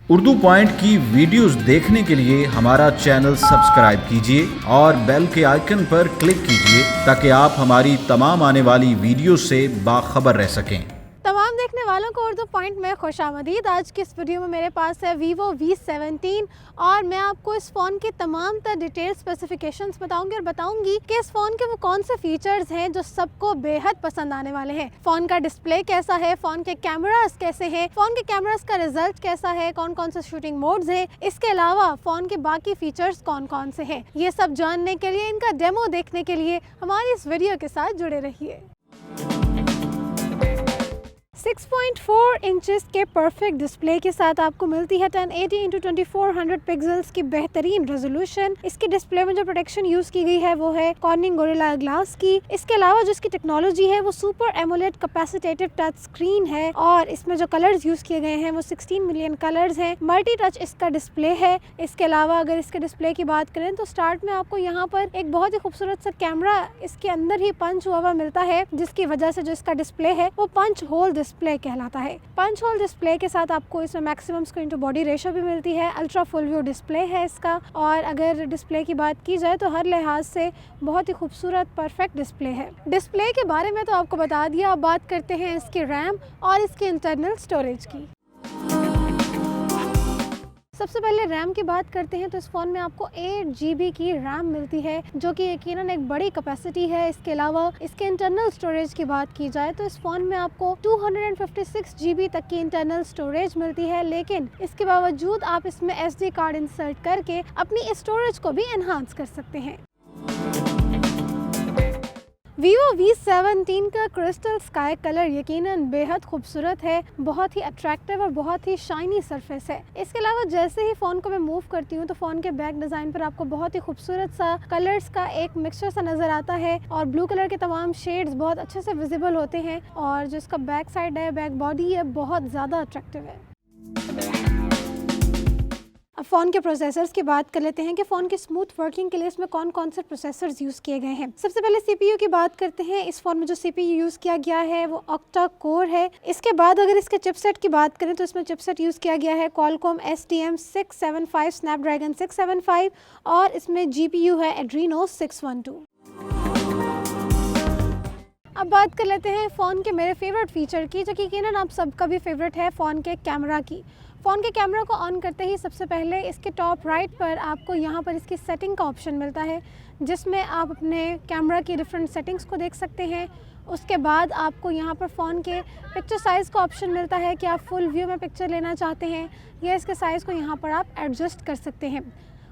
Urdu point की videos देखने के लिए हमारा चैनल सब्सक्राइब कीजिए और बेल के आइकन पर क्लिक कीजिए ताकि आप हमारी तमाम आने वाली वीडियो से बाखबर रह सकें। तमाम देखने वालों को उर्दू पॉइंट में खुशामदीद। आज की इस वीडियो में मेरे पास है Vivo V17 और मैं आपको इस फ़ोन की तमाम तर डिटेल स्पेसिफिकेशंस बताऊंगी और बताऊंगी कि इस फ़ोन के वो कौन से फीचर्स हैं जो सबको बेहद पसंद आने वाले हैं। फ़ोन का डिस्प्ले कैसा है, फ़ोन के कैमरास कैसे हैं, फ़ोन के कैमरास का रिजल्ट कैसा है, कौन कौन से शूटिंग मोड्स हैं, इसके अलावा फ़ोन के बाकी फीचर्स कौन कौन से हैं, ये सब जानने के लिए, इनका डेमो देखने के लिए हमारी इस वीडियो के साथ जुड़े रहिए। 6.4 इंचेस के परफेक्ट डिस्प्ले के साथ आपको मिलती है 1080x2400 पिक्सेल्स की बेहतरीन रेजोल्यूशन। इसके डिस्प्ले में जो प्रोटेक्शन यूज की गई है वो है कॉर्निंग गोरिल्ला ग्लास की। इसके अलावा जो इसकी टेक्नोलॉजी है वो सुपर एमोलेड कैपेसिटेटिव टच स्क्रीन है और इसमें जो कलर्स यूज किए गए हैं वो 16 मिलियन कलर्स हैं। मल्टी टच इसका डिस्प्ले है। इसके अलावा अगर इसके डिस्प्ले की बात करें तो स्टार्ट में आपको यहाँ पर एक बहुत ही खूबसूरत सा कैमरा इसके अंदर ही पंच हुआ मिलता है, जिसकी वजह से जो इसका डिस्प्ले है वो पंच होल डिस्प्ले कहलाता है। पंच होल डिस्प्ले के साथ आपको इसमें maximum screen to body ratio भी मिलती है। अल्ट्रा फुल व्यू डिस्प्ले है इसका और अगर डिस्प्ले की बात की जाए तो हर लिहाज से बहुत ही खूबसूरत परफेक्ट डिस्प्ले है। डिस्प्ले के बारे में तो आपको बता दिया। अब बात करते हैं इसकी रैम और इसके इंटरनल स्टोरेज की। सबसे पहले रैम की बात करते हैं तो इस फ़ोन में आपको 8 GB की रैम मिलती है, जो कि यकीनन एक बड़ी कैपेसिटी है। इसके अलावा इसके इंटरनल स्टोरेज की बात की जाए तो इस फ़ोन में आपको 256 GB तक की इंटरनल स्टोरेज मिलती है, लेकिन इसके बावजूद आप इसमें SD कार्ड इंसर्ट करके अपनी स्टोरेज को भी एनहांस कर सकते हैं। Vivo V17 का क्रिस्टल स्काई कलर यकीनन बेहद खूबसूरत है, बहुत ही अट्रैक्टिव और बहुत ही शाइनी सरफेस है। इसके अलावा जैसे ही फ़ोन को मैं मूव करती हूँ तो फ़ोन के बैक डिज़ाइन पर आपको बहुत ही खूबसूरत सा कलर्स का एक मिक्सचर सा नज़र आता है और ब्लू कलर के तमाम शेड्स बहुत अच्छे से विजिबल होते हैं और जो इसका बैक साइड है, बैक बॉडी है, बहुत ज़्यादा अट्रैक्टिव है। अब फ़ोन के प्रोसेसर्स की बात कर लेते हैं कि फ़ोन की स्मूथ वर्किंग के लिए इसमें कौन कौन से प्रोसेसर्स यूज़ किए गए हैं। सबसे पहले CPU की बात करते हैं। इस फ़ोन में जो CPU यूज़ किया गया है वो ऑक्टा कोर है। इसके बाद अगर इसके चिपसेट की बात करें तो इसमें चिपसेट यूज़ किया गया है Qualcomm STM 675 स्नैपड्रैगन 675 और इसमें GPU है Adreno 612। अब बात कर लेते हैं फ़ोन के मेरे फेवरेट फ़ीचर की, जो कि यकीनन आप सबका भी फेवरेट है, फ़ोन के कैमरा की। फ़ोन के कैमरा को ऑन करते ही सबसे पहले इसके टॉप राइट पर आपको यहाँ पर इसकी सेटिंग का ऑप्शन मिलता है, जिसमें आप अपने कैमरा की डिफरेंट सेटिंग्स को देख सकते हैं। उसके बाद आपको यहाँ पर फ़ोन के पिक्चर साइज़ का ऑप्शन मिलता है कि आप फुल व्यू में पिक्चर लेना चाहते हैं या इसके साइज़ को यहाँ पर आप एडजस्ट कर सकते हैं।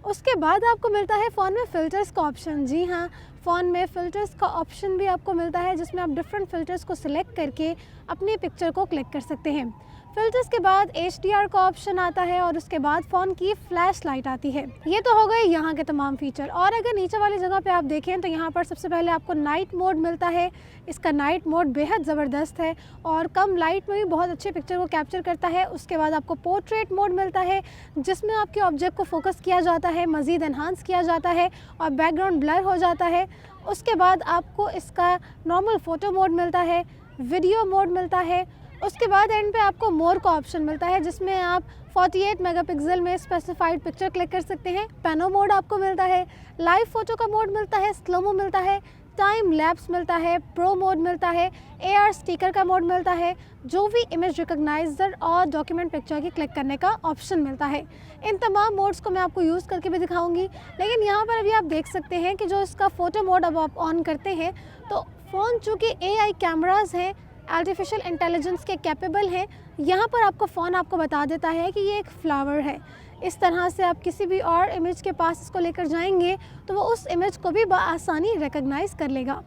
उसके बाद आपको मिलता है फ़ोन में फ़िल्टर्स का ऑप्शन। जी हाँ, फ़ोन में फ़िल्टर्स का ऑप्शन भी आपको मिलता है, जिसमें आप डिफरेंट फ़िल्टर्स को सिलेक्ट करके अपनी पिक्चर को क्लिक कर सकते हैं। फ़िल्टर्स के बाद HDR का ऑप्शन आता है और उसके बाद फ़ोन की फ्लैश लाइट आती है। ये तो हो गए यहाँ के तमाम फीचर। और अगर नीचे वाली जगह पे आप देखें तो यहाँ पर सबसे पहले आपको नाइट मोड मिलता है। इसका नाइट मोड बेहद ज़बरदस्त है और कम लाइट में भी बहुत अच्छे पिक्चर को कैप्चर करता है। उसके बाद आपको पोर्ट्रेट मोड मिलता है, जिसमें आपके ऑब्जेक्ट को फोकस किया जाता है, मज़ीद एनहांस किया जाता है और बैकग्राउंड ब्लर हो जाता है। उसके बाद आपको इसका नॉर्मल फ़ोटो मोड मिलता है, वीडियो मोड मिलता है। उसके बाद एंड पे आपको मोर का ऑप्शन मिलता है, जिसमें आप 48 मेगापिक्सल में स्पेसिफाइड पिक्चर क्लिक कर सकते हैं। पैनो मोड आपको मिलता है, लाइव फ़ोटो का मोड मिलता है, स्लोमो मिलता है, टाइम लैप्स मिलता है, प्रो मोड मिलता है, AR स्टिकर का मोड मिलता है, जो भी इमेज रिकॉग्नाइजर और डॉक्यूमेंट पिक्चर की क्लिक करने का ऑप्शन मिलता है। इन तमाम मोड्स को मैं आपको यूज़ करके भी दिखाऊंगी, लेकिन यहाँ पर अभी आप देख सकते हैं कि जो इसका फ़ोटो मोड अब आप ऑन करते हैं तो फ़ोन चूँकि AI कैमराज़ हैं, आर्टिफिशियल इंटेलिजेंस के कैपेबल हैं, यहाँ पर आपको फ़ोन आपको बता देता है कि ये एक फ्लावर है। इस तरह से आप किसी भी और इमेज के पास इसको लेकर जाएंगे तो वो उस इमेज को भी बआसानी रिकॉग्नाइज कर लेगा।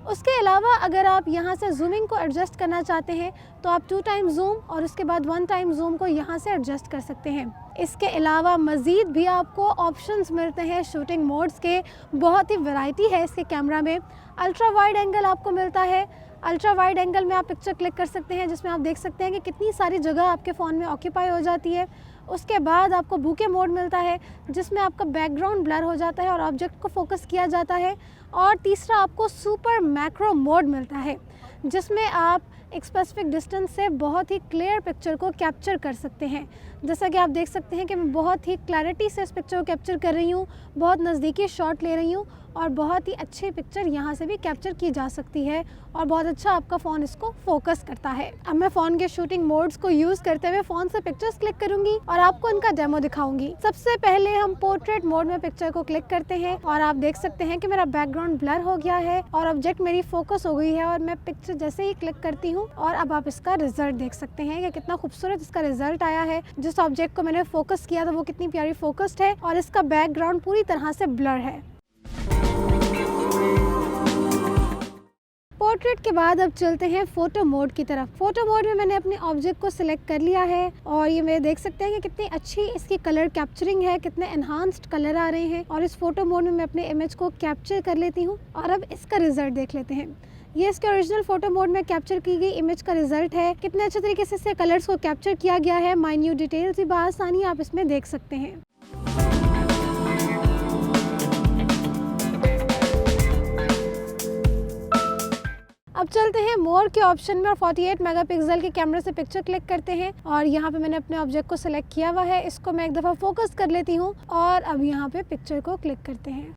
उसके अलावा अगर आप यहाँ से जूमिंग को एडजस्ट करना चाहते हैं तो आप 2 टाइम जूम और उसके बाद 1 टाइम जूम को यहाँ से एडजस्ट कर सकते हैं। इसके अलावा मज़ीद भी आपको ऑप्शंस मिलते हैं शूटिंग मोड्स के। बहुत ही वैरायटी है इसके कैमरा में। अल्ट्रा वाइड एंगल आपको मिलता है। अल्ट्रा वाइड एंगल में आप पिक्चर क्लिक कर सकते हैं, जिसमें आप देख सकते हैं कि कितनी सारी जगह आपके फ़ोन में ऑक्यूपाई हो जाती है। उसके बाद आपको बूके मोड मिलता है, जिसमें आपका बैकग्राउंड ब्लर हो जाता है और ऑब्जेक्ट को फोकस किया जाता है। और तीसरा आपको सुपर मैक्रो मोड मिलता है, जिसमें आप एक स्पेसिफिक डिस्टेंस से बहुत ही क्लियर पिक्चर को कैप्चर कर सकते हैं। जैसा कि आप देख सकते हैं कि मैं बहुत ही क्लैरिटी से इस पिक्चर को कैप्चर कर रही हूँ, बहुत नज़दीकी शॉट ले रही हूँ और बहुत ही अच्छी पिक्चर यहाँ से भी कैप्चर की जा सकती है और बहुत अच्छा आपका फ़ोन इसको फोकस करता है। अब मैं फ़ोन के शूटिंग मोड्स को यूज़ करते हुए फ़ोन से पिक्चर्स क्लिक करूँगी और आपको इनका डेमो दिखाऊंगी। सबसे पहले हम पोर्ट्रेट मोड में पिक्चर को क्लिक करते हैं और आप देख सकते हैं कि मेरा बैकग्राउंड ब्लर हो गया है और ऑब्जेक्ट मेरी फोकस हो गई है और मैं पिक्चर जैसे ही क्लिक करती हूँ और अब आप इसका रिजल्ट देख सकते हैं कि कितना खूबसूरत इसका रिजल्ट आया है। जिस ऑब्जेक्ट को मैंने फोकस किया था वो कितनी प्यारी फोकस्ड है और इसका बैकग्राउंड पूरी तरह से ब्लर है। पोर्ट्रेट के बाद अब चलते हैं फोटो मोड की तरफ। फोटो मोड में मैंने अपने ऑब्जेक्ट को सिलेक्ट कर लिया है और ये मैं देख सकते हैं कि कितनी अच्छी इसकी कलर कैप्चरिंग है, कितने एनहांस्ड कलर आ रहे हैं और इस फोटो मोड में मैं अपने इमेज को कैप्चर कर लेती हूँ और अब इसका रिजल्ट देख लेते हैं। ये इसके ओरिजिनल फोटो मोड में कैप्चर की गई इमेज का रिजल्ट है। कितने अच्छे तरीके से इससे कलर्स को कैप्चर किया गया है, माइन्यूट डिटेल्स भी बआसानी आप इसमें देख सकते हैं। अब चलते हैं मोर के ऑप्शन में और 48 मेगापिक्सल के कैमरे से पिक्चर क्लिक करते हैं और यहाँ पे मैंने अपने ऑब्जेक्ट को सिलेक्ट किया हुआ है। इसको मैं एक दफ़ा फोकस कर लेती हूँ और अब यहाँ पे पिक्चर को क्लिक करते हैं।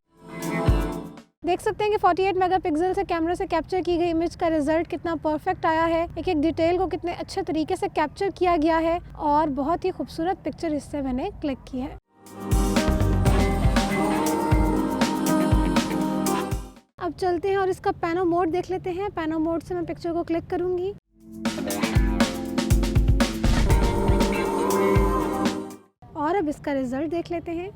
देख सकते हैं कि 48 मेगापिक्सल से कैमरे से कैप्चर की गई इमेज का रिजल्ट कितना परफेक्ट आया है। एक एक डिटेल को कितने अच्छे तरीके से कैप्चर किया गया है और बहुत ही खूबसूरत पिक्चर इससे मैंने क्लिक की है। अब चलते हैं और इसका पैनो मोड देख लेते हैं। पैनो मोड से मैं पिक्चर को क्लिक करूंगी और अब इसका रिजल्ट देख लेते हैं।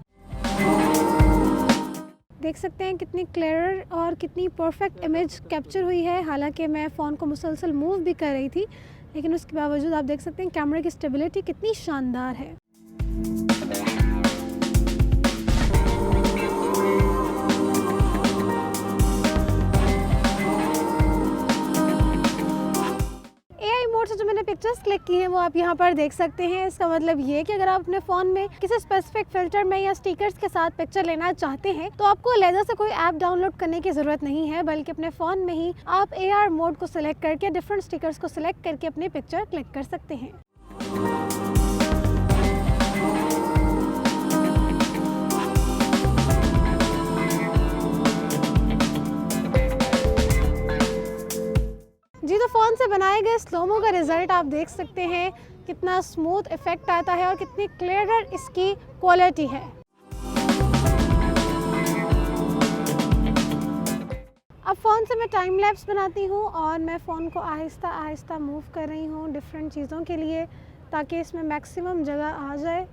देख सकते हैं कितनी क्लियर और कितनी परफेक्ट इमेज कैप्चर हुई है। हालांकि मैं फ़ोन को मुसलसल मूव भी कर रही थी लेकिन उसके बावजूद आप देख सकते हैं कैमरे की स्टेबिलिटी कितनी शानदार है। से जो मैंने पिक्चर्स क्लिक की हैं वो आप यहाँ पर देख सकते हैं। इसका मतलब ये है कि अगर आप अपने फ़ोन में किसी स्पेसिफिक फ़िल्टर में या स्टिकर्स के साथ पिक्चर लेना चाहते हैं तो आपको अलग से कोई ऐप डाउनलोड करने की ज़रूरत नहीं है, बल्कि अपने फ़ोन में ही आप AR मोड को सिलेक्ट करके डिफरेंट स्टिकर्स को सिलेक्ट करके अपनी पिक्चर क्लिक कर सकते हैं। जी, तो फ़ोन से बनाए गए स्लोमो का रिज़ल्ट आप देख सकते हैं कितना स्मूथ इफ़ेक्ट आता है और कितनी क्लियर इसकी क्वालिटी है। अब फ़ोन से मैं टाइम लैप्स बनाती हूँ और मैं फ़ोन को आहिस्ता आहिस्ता मूव कर रही हूँ डिफरेंट चीज़ों के लिए ताकि इसमें मैक्सिमम जगह आ जाए।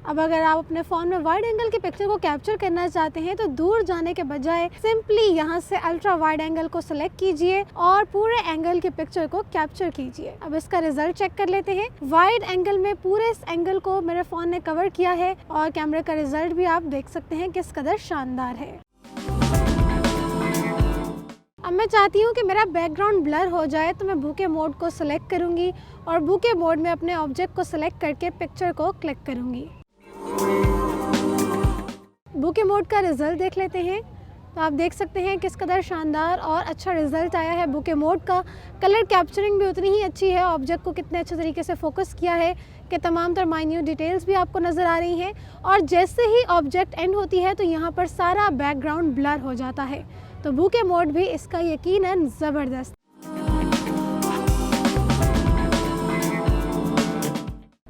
अब अगर आप अपने फ़ोन में वाइड एंगल की पिक्चर को कैप्चर करना चाहते हैं तो दूर जाने के बजाय सिंपली यहाँ से अल्ट्रा वाइड एंगल को सिलेक्ट कीजिए और पूरे एंगल की पिक्चर को कैप्चर कीजिए। अब इसका रिजल्ट चेक कर लेते हैं। वाइड एंगल में पूरे इस एंगल को मेरे फ़ोन ने कवर किया है और कैमरे का रिजल्ट भी आप देख सकते हैं किस कदर शानदार है। अब मैं चाहती हूँ कि मेरा बैकग्राउंड ब्लर हो जाए तो मैं बुके मोड को सिलेक्ट करूँगी और बुके मोड में अपने ऑब्जेक्ट को सिलेक्ट करके पिक्चर को क्लिक करूँगी। बुके मोड का रिज़ल्ट देख लेते हैं तो आप देख सकते हैं किस कदर शानदार और अच्छा रिज़ल्ट आया है। बुके मोड का कलर कैप्चरिंग भी उतनी ही अच्छी है। ऑब्जेक्ट को कितने अच्छे तरीके से फोकस किया है कि तमाम तर माइन्यूट डिटेल्स भी आपको नज़र आ रही हैं और जैसे ही ऑब्जेक्ट एंड होती है तो यहाँ पर सारा बैकग्राउंड ब्लर हो जाता है। तो बुके मोड भी इसका यकीनन ज़बरदस्त।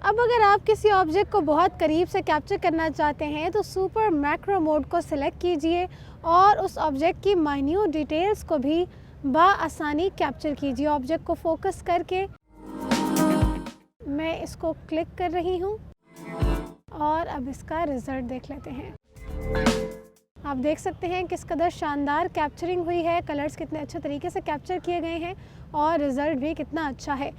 अब अगर आप किसी ऑब्जेक्ट को बहुत करीब से कैप्चर करना चाहते हैं तो सुपर मैक्रो मोड को सिलेक्ट कीजिए और उस ऑब्जेक्ट की माइन्यूट डिटेल्स को भी बआसानी कैप्चर कीजिए। ऑब्जेक्ट को फोकस करके मैं इसको क्लिक कर रही हूँ और अब इसका रिज़ल्ट देख लेते हैं। आप देख सकते हैं किस कदर शानदार कैप्चरिंग हुई है, कलर्स कितने अच्छे तरीके से कैप्चर किए गए हैं और रिज़ल्ट भी कितना अच्छा है।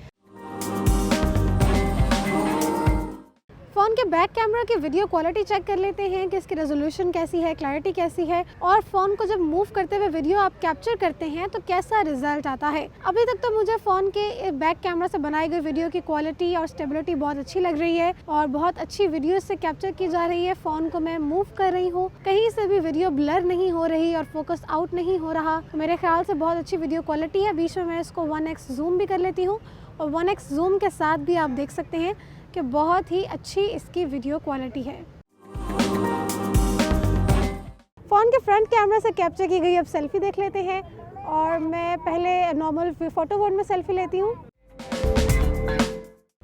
फ़ोन के बैक कैमरा की वीडियो क्वालिटी चेक कर लेते हैं कि इसकी रेजोल्यूशन कैसी है, क्लैरिटी कैसी है और फ़ोन को जब मूव करते हुए वीडियो आप कैप्चर करते हैं तो कैसा रिजल्ट आता है। अभी तक तो मुझे फ़ोन के बैक कैमरा से बनाई गई वीडियो की क्वालिटी और स्टेबिलिटी बहुत अच्छी लग रही है और बहुत अच्छी वीडियो से कैप्चर की जा रही है। फ़ोन को मैं मूव कर रही हूँ, कहीं से भी वीडियो ब्लर नहीं हो रही और फोकस आउट नहीं हो रहा। मेरे ख्याल से बहुत अच्छी वीडियो क्वालिटी है। बीच में मैं इसको 1x जूम भी कर लेती हूँ और 1x जूम के साथ भी आप देख सकते हैं कि बहुत ही अच्छी इसकी वीडियो क्वालिटी है। फ़ोन के फ्रंट कैमरा से कैप्चर की गई अब सेल्फी देख लेते हैं और मैं पहले नॉर्मल फ़ोटो मोड में सेल्फी लेती हूँ।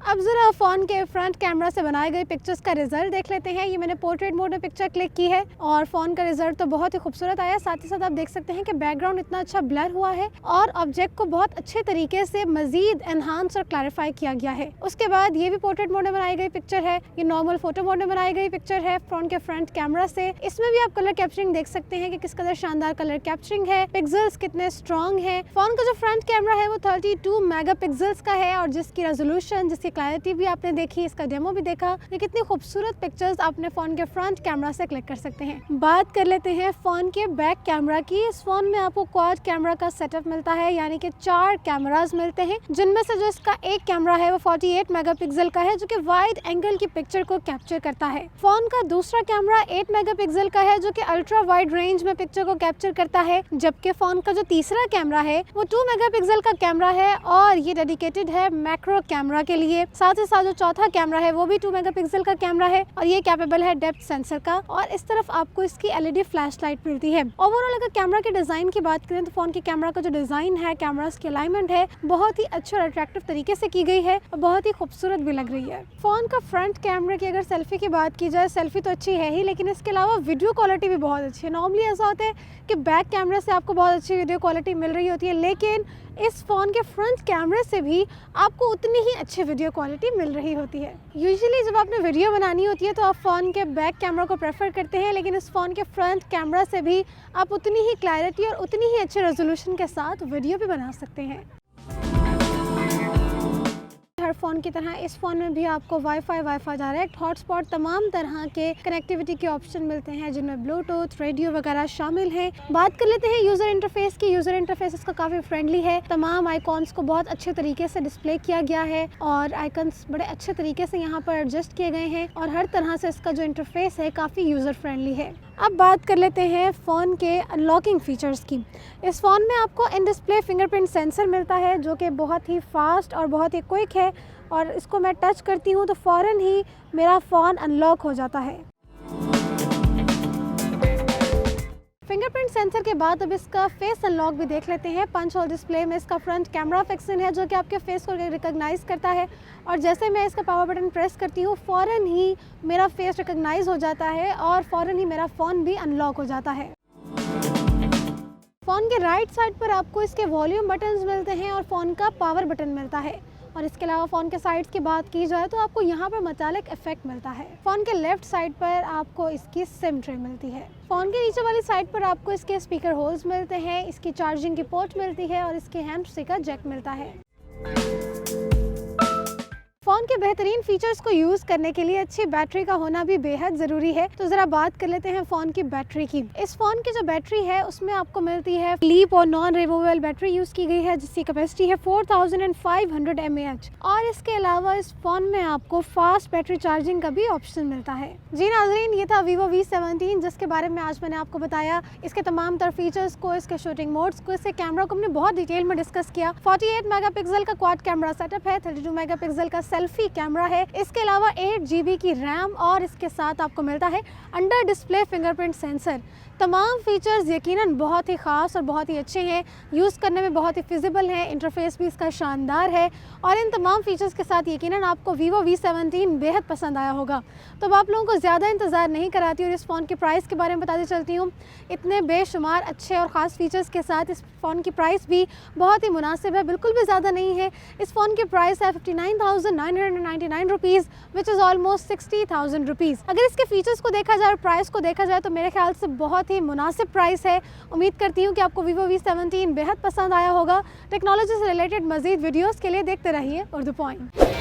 अब ज़रा फ़ोन के फ्रंट कैमरा से बनाए गए पिक्चर्स का रिजल्ट देख लेते हैं। ये मैंने पोर्ट्रेट मोड में पिक्चर क्लिक की है और फ़ोन का रिजल्ट तो बहुत ही खूबसूरत आया। साथ ही साथ आप देख सकते हैं कि बैकग्राउंड इतना अच्छा ब्लर हुआ है और ऑब्जेक्ट को बहुत अच्छे तरीके से मज़ीद एनहांस और क्लैरिफाई किया गया है। उसके बाद ये भी पोर्ट्रेट मोड में बनाई गई पिक्चर है, ये नॉर्मल फ़ोटो मोड में बनाई गई पिक्चर है फ़ोन के फ्रंट कैमरा से। इसमें भी आप कलर कैप्चरिंग देख सकते हैं कि किस कदर शानदार कलर कैप्चरिंग है, पिक्सल्स कितने स्ट्रॉन्ग है। फ़ोन का जो फ्रंट कैमरा है वो 32 मेगापिक्सल्स का है और जिसकी रेजोल्यूशन, जिसकी क्लैरिटी भी आपने देखी, इसका डेमो भी देखा। ये कितनी खूबसूरत पिक्चर्स आपने फ़ोन के फ्रंट कैमरा से क्लिक कर सकते हैं। बात कर लेते हैं फ़ोन के बैक कैमरा की। इस फ़ोन में आपको क्वाड कैमरा का सेटअप मिलता है, यानी कि 4 कैमरास मिलते हैं, जिनमें से जो इसका एक कैमरा है वो 48 मेगापिक्सल का है जो कि वाइड एंगल की पिक्चर को कैप्चर करता है। फ़ोन का दूसरा कैमरा 8 मेगापिक्सल का है जो कि अल्ट्रा वाइड रेंज में पिक्चर को कैप्चर करता है, जबकि फ़ोन का जो तीसरा कैमरा है वो 2 मेगापिक्सल का कैमरा है और ये डेडिकेटेड है मैक्रो कैमरा के लिए। साथ ही साथ जो चौथा कैमरा है वो भी 2 मेगापिक्सल का कैमरा है और ये कैपेबल है डेप्थ सेंसर का और इस तरफ आपको इसकी एलईडी फ्लैश लाइट मिलती है। ओवरऑल अगर कैमरा के डिज़ाइन की बात करें तो फ़ोन के कैमरा का जो डिज़ाइन है, कैमरास की अलाइनमेंट है, बहुत ही अच्छे और अट्रैक्टिव तरीके से की गई है और बहुत ही खूबसूरत भी लग रही है। फ़ोन का फ्रंट कैमरे की अगर सेल्फी की बात की जाए, सेल्फी तो अच्छी है ही, लेकिन इसके अलावा वीडियो क्वालिटी भी बहुत अच्छी है। नॉर्मली ऐसा होता है कि बैक कैमरे से आपको बहुत अच्छी वीडियो क्वालिटी मिल रही होती है, लेकिन इस फ़ोन के फ्रंट कैमरे से भी आपको उतनी ही अच्छी वीडियो क्वालिटी मिल रही होती है। यूजुअली जब आपने वीडियो बनानी होती है तो आप फ़ोन के बैक कैमरा को प्रेफर करते हैं, लेकिन इस फ़ोन के फ्रंट कैमरा से भी आप उतनी ही क्लैरिटी और उतनी ही अच्छे रेजोल्यूशन के साथ वीडियो भी बना सकते हैं। हर फ़ोन की तरह इस फ़ोन में भी आपको वाईफाई डायरेक्ट, हॉटस्पॉट, तमाम तरह के कनेक्टिविटी के ऑप्शन मिलते हैं जिनमें ब्लूटूथ, रेडियो वगैरह शामिल हैं। बात कर लेते हैं यूज़र इंटरफेस की। यूज़र इंटरफेस इसका काफ़ी फ्रेंडली है। तमाम आइकॉन्स को बहुत अच्छे तरीके से डिस्प्ले किया गया है और आइकन्स बड़े अच्छे तरीके से यहाँ पर एडजस्ट किए गए हैं और हर तरह से इसका जो इंटरफेस है काफ़ी यूज़र फ्रेंडली है। अब बात कर लेते हैं फ़ोन के अनलॉकिंग फ़ीचर्स की। इस फ़ोन में आपको इन डिस्प्ले फिंगरप्रिंट सेंसर मिलता है जो कि बहुत ही फास्ट और बहुत ही क्विक है और इसको मैं टच करती हूँ तो फ़ौरन ही मेरा फ़ोन अनलॉक हो जाता है। फिंगरप्रिंट सेंसर के बाद अब इसका फेस अनलॉक भी देख लेते हैं। पंच होल डिस्प्ले में इसका फ्रंट कैमरा फिक्सन है जो कि आपके फेस को रिकॉग्नाइज़ करता है और जैसे मैं इसका पावर बटन प्रेस करती हूँ फ़ौरन ही मेरा फेस रिकॉग्नाइज़ हो जाता है और फ़ौरन ही मेरा फ़ोन भी अनलॉक हो जाता है। फ़ोन के राइट साइड पर आपको इसके वॉल्यूम बटन्स मिलते हैं और फ़ोन का पावर बटन मिलता है और इसके अलावा फ़ोन के साइड्स की बात की जाए तो आपको यहाँ पर मेटालिक इफेक्ट मिलता है। फ़ोन के लेफ्ट साइड पर आपको इसकी सिम ट्रे मिलती है। फ़ोन के नीचे वाली साइड पर आपको इसके स्पीकर होल्स मिलते हैं, इसकी चार्जिंग की पोर्ट मिलती है और इसके हैंड फ्री का जैक मिलता है। फ़ोन के बेहतरीन फीचर्स को यूज़ करने के लिए अच्छी बैटरी का होना भी बेहद ज़रूरी है। तो ज़रा बात कर लेते हैं फ़ोन की बैटरी की। इस फ़ोन की जो बैटरी है उसमें आपको मिलती है लीप और नॉन रिमूवेबल बैटरी यूज़ की गई है जिसकी कैपेसिटी है 4500 mAh और इसके अलावा इस फ़ोन में आपको फास्ट बैटरी चार्जिंग का भी ऑप्शन मिलता है। जी नाज़रीन, ये था Vivo V17 जिसके बारे में आज मैंने आपको बताया। इसके तमाम तर फीचर्स को, इसके शूटिंग मोड्स को, इसके कैमरा को हमने बहुत डिटेल में डिस्कस किया। 48 मेगापिक्सल का क्वाड कैमरा सेटअप है, 32 मेगापिक्सल का सेल्फी कैमरा है, इसके अलावा 8 GB की रैम और इसके साथ आपको मिलता है अंडर डिस्प्ले फिंगरप्रिंट सेंसर। तमाम फीचर्स यकीनन बहुत ही ख़ास और बहुत ही अच्छे हैं, यूज़ करने में बहुत ही फिजिबल है, इंटरफेस भी इसका शानदार है और इन तमाम फीचर्स के साथ यकीनन आपको Vivo V17 बेहद पसंद आया होगा। तो अब आप लोगों को ज़्यादा इंतज़ार नहीं कराती और इस फ़ोन की प्राइस के बारे में बताती चलती हूँ। इतने बेशुमार अच्छे और ख़ास फीचर्स के साथ इस फ़ोन की प्राइस भी बहुत ही मुनासिब है, बिल्कुल भी ज़्यादा नहीं है। इस फ़ोन की प्राइस है 59,999 rupees, which is almost 60,000 rupees. अगर इसके फीचर्स को देखा जाए और प्राइस को देखा जाए तो मेरे ख्याल से बहुत ही मुनासिब प्राइस है। उम्मीद करती हूँ कि आपको Vivo V17 बेहद पसंद आया होगा। टेक्नोलॉजी से रिलेटेड मज़ीद वीडियोज़ के लिए देखते रहिए उर्दू पॉइंट।